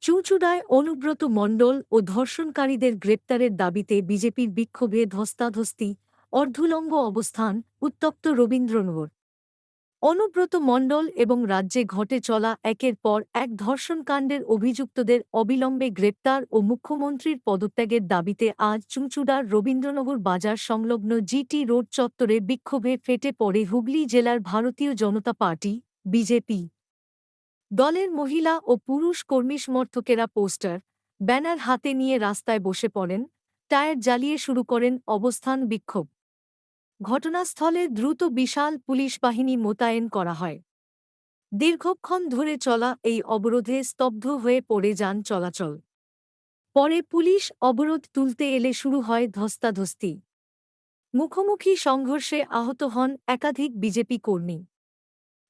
চুঁচুড়ায় অনুব্রত মণ্ডল ও ধর্ষণকারীদের গ্রেপ্তারের দাবিতে বিজেপির বিক্ষোভে ধস্তাধস্তি, অর্ধুলঙ্গ অবস্থান, উত্তপ্ত রবীন্দ্রনগর। অনুব্রত মণ্ডল এবং রাজ্যে ঘটে চলা একের পর এক ধর্ষণকাণ্ডের অভিযুক্তদের অবিলম্বে গ্রেপ্তার ও মুখ্যমন্ত্রীর পদত্যাগের দাবিতে আজ চুঁচুড়ার রবীন্দ্রনগর বাজার সংলগ্ন জিটি রোড চত্বরে বিক্ষোভে ফেটে পড়ে হুগলি জেলার ভারতীয় জনতা পার্টি, বিজেপি দলের মহিলা ও পুরুষ কর্মী সমর্থকেরা পোস্টার, ব্যানার হাতে নিয়ে রাস্তায় বসে পড়েন, টায়ার জ্বালিয়ে শুরু করেন অবস্থান বিক্ষোভ। ঘটনাস্থলে দ্রুত বিশাল পুলিশ বাহিনী মোতায়েন করা হয়। দীর্ঘক্ষণ ধরে চলা এই অবরোধে স্তব্ধ হয়ে পড়ে যান চলাচল। পরে পুলিশ অবরোধ তুলতে এলে শুরু হয় ধস্তাধস্তি। মুখোমুখি সংঘর্ষে আহত হন একাধিক বিজেপি কর্মী।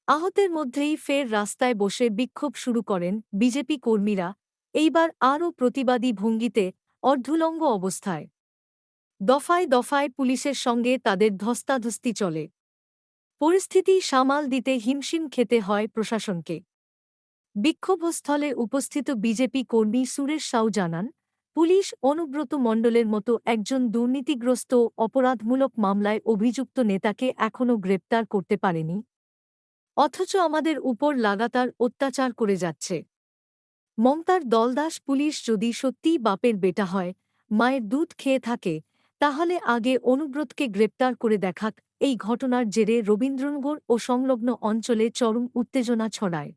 আহতের মধ্যেই ফের রাস্তায় বসে বিক্ষোভ শুরু করেন বিজেপি কর্মীরা, এইবার আরও প্রতিবাদী ভঙ্গিতে, অর্ধুলঙ্গ অবস্থায়। দফায় দফায় পুলিশের সঙ্গে তাদের ধস্তাধস্তি চলে। পরিস্থিতি সামাল দিতে হিমশিম খেতে হয় প্রশাসনকে। বিক্ষোভস্থলে উপস্থিত বিজেপি কর্মী সুরেশ সাউ জানান, পুলিশ অনুব্রত মণ্ডলের মতো একজন দুর্নীতিগ্রস্ত অপরাধমূলক মামলায় অভিযুক্ত নেতাকে এখনও গ্রেপ্তার করতে পারেনি, অথচ আমাদের উপর লাগাতার অত্যাচার করে যাচ্ছে। মমতার দলদাস পুলিশ যদি সত্যিই বাপের বেটা হয়, মায়ের দুধ খেয়ে থাকে, তাহলে আগে অনুব্রতকে গ্রেপ্তার করে দেখাক। এই ঘটনার জেরে রবীন্দ্রনগর ও সংলগ্ন অঞ্চলে চরম উত্তেজনা ছড়ায়।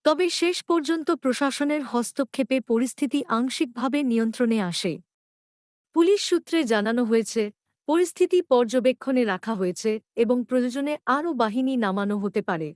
তবে শেষ পর্যন্ত প্রশাসনের হস্তক্ষেপে পরিস্থিতি আংশিকভাবে নিয়ন্ত্রণে আসে। পুলিশ সূত্রে জানানো হয়েছে, পরিস্থিতি পর্যবেক্ষণে রাখা হয়েছে এবং প্রয়োজনে আরও বাহিনী নামানো হতে পারে।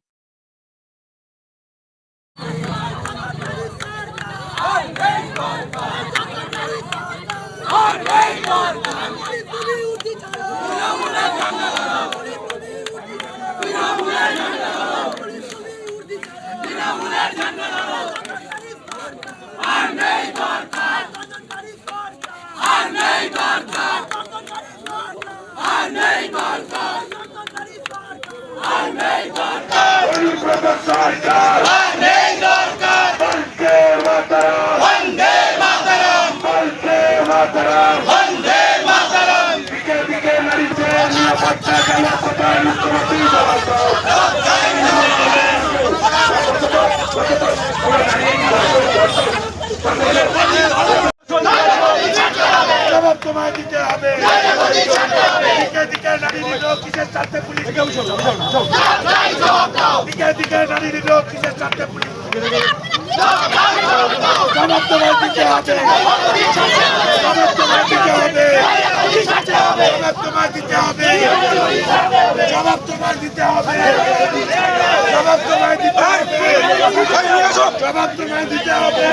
তোমায় দিতে হবে, দিকে দিকে নারী নিল কিসের সাথে পুলিশ, দিকে দিকে নারী নিল কিসের সাথে পুলিশ, জবাব তোমায় দিতে হবে, জবাব তোমায় দিতে হবে, জবাব তোমায় দিতে হবে, জবাব তোমায় দিতে হবে, জবাব তোমায় দিতে হবে, জবাব তোমায় দিতে হবে,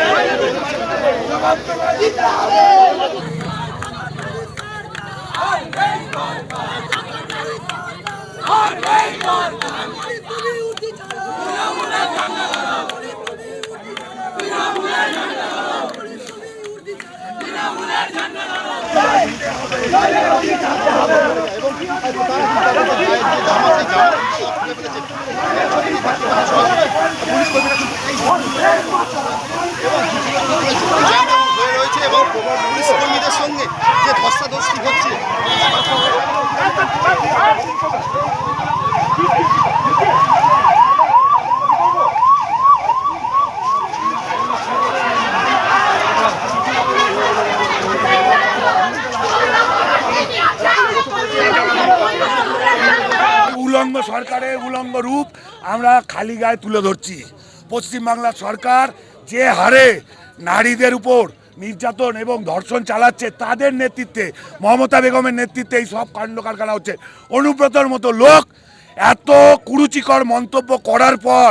জবাব তোমায় দিতে হবে। এবং পুলিশ কর্মীদের সঙ্গে যে ধস্তাধস্তি হচ্ছে, উলঙ্গ সরকারের উলঙ্গ রূপ আমরা খালি গায়ে তুলে ধরছি। পশ্চিমবাংলার সরকার যে হারে নারীদের উপর নির্যাতন এবং ধর্ষণ চালাচ্ছে, তাদের নেতৃত্বে, মমতা বেগমের নেতৃত্বে এই সব কাণ্ড কারখানা হচ্ছে। অনুব্রতর মতো লোক এত কুরুচিকর মন্তব্য করার পর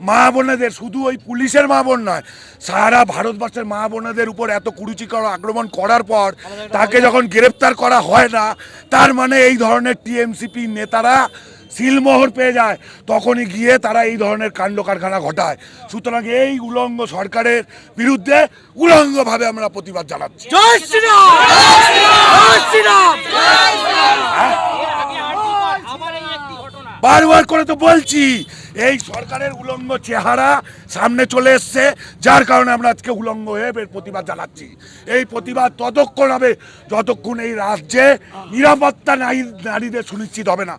মা বোনেদের, শুধু ওই পুলিশের মা বোন নয়, সারা ভারতবর্ষের মা বোনেদের উপর এত কুরুচিকর আক্রমণ করার পর তাকে যখন গ্রেপ্তার করা হয় না, তার মানে এই ধরনের টিএমসিপি নেতারা সিলমোহর পেয়ে যায়, তখনই গিয়ে তারা এই ধরনের কাণ্ড কারখানা ঘটায়। সুতরাং এই উলঙ্গ সরকারের বিরুদ্ধে উলঙ্গভাবে আমরা প্রতিবাদ জানাচ্ছি। জয় শ্রীরাম, জয় শ্রীরাম। আমার এই একটি ঘটনা বারবার করে তো বলছি, এই সরকারের উলঙ্গ চেহারা সামনে চলে এসছে, যার কারণে আমরা আজকে উলঙ্গ হয়ে এর প্রতিবাদ জানাচ্ছি। এই প্রতিবাদ ততক্ষণ হবে যতক্ষণ এই রাজ্যে নিরাপত্তা নারীদের সুনিশ্চিত হবে না।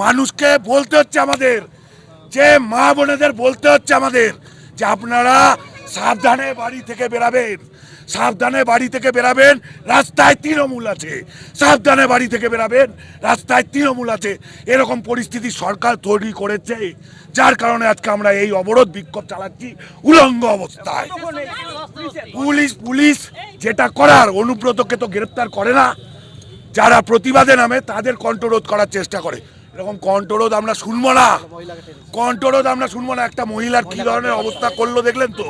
মানুষকে বলতে হচ্ছে আমাদের, যে মা বোনেদের বলতে হচ্ছে আমাদের, যে আপনারা সাবধানে বাড়ি থেকে বেরাবেন, সাবধানে বাড়ি থেকে বেরাবেন, রাস্তায় তৃণমূল আছে, সাবধানে বাড়ি থেকে বেরাবেন, রাস্তায় তৃণমূল আছে। এরকম পরিস্থিতি সরকার তৈরি করেছে, যার কারণে আজকে আমরা এই অবরোধ বিক্ষোভ চালাচ্ছি উলঙ্গ অবস্থায়। পুলিশ যেটা করার, অনুব্রতকে তো গ্রেপ্তার করে না, যারা প্রতিবাদে নামে তাদের কণ্ঠরোধ করার চেষ্টা করে। এরকম কণ্ঠরোধ আমরা শুনবো না, কণ্ঠরোধ আমরা শুনবো না। একটা মহিলার কি ধরনের অবস্থা করলো দেখলেন তো?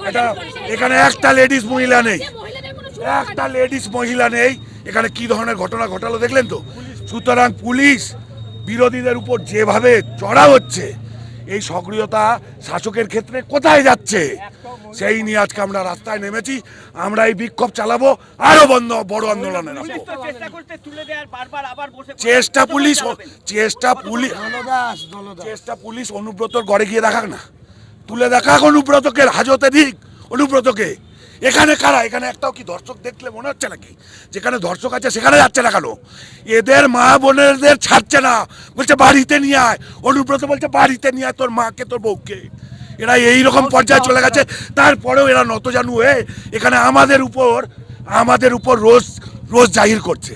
এটা এখানে একটা লেডিস মহিলা নেই, একটা লেডিস মহিলা নেই, এখানে কি ধরনের ঘটনা ঘটালো দেখলেন তো? সুতরাং পুলিশ বিরোধীদের উপর যেভাবে চড়া হচ্ছে, এই সক্রিয়তা শাসকের ক্ষেত্রে কোথায় যাচ্ছে, সেই নিয়ে আজকে আমরা রাস্তায় নেমেছি। আমরা এই বিক্ষোভ চালাবো, আরো বড় আন্দোলনে নামবো। চেষ্টা পুলিশ অনুব্রতর ঘরে গিয়ে দেখাক না, তুলে দেখাক অনুব্রতকে, হাজতে দিক অনুব্রতকে। এখানে কারা? এখানে একটাও কি দর্শক দেখলে মনে হচ্ছে নাকি যেখানে দর্শক আছে সেখানে যাচ্ছে না কেন? এদের মা বোনেদের ছাড়ছে না, বলছে বাড়িতে নিয়ে আয়। অনুব্রত বলছে বাড়িতে নিয়ে আয় তোর মাকে, তোর বউকে। এরা এইরকম পর্যায়ে চলে গেছে, তারপরেও এরা নতজানু হয়ে এখানে আমাদের উপর রোজ জাহির করছে।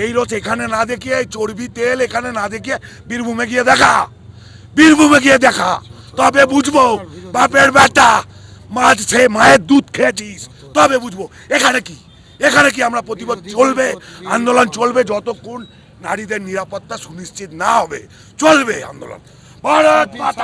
এই রোজ এখানে না দেখিয়ে, চর্বি তেল এখানে না দেখিয়ে বীরভূমে গিয়ে দেখা, বীরভূমে গিয়ে দেখা, তবে বুঝবো বাপের বেটা সে মায়ের দুধ খেয়েছিস, তবে বুঝবো। এখানে কি আমরা প্রতিবাদ চলবে, আন্দোলন চলবে যতক্ষণ নারীদের নিরাপত্তা সুনিশ্চিত না হবে, চলবে আন্দোলন। ভারত মাতা।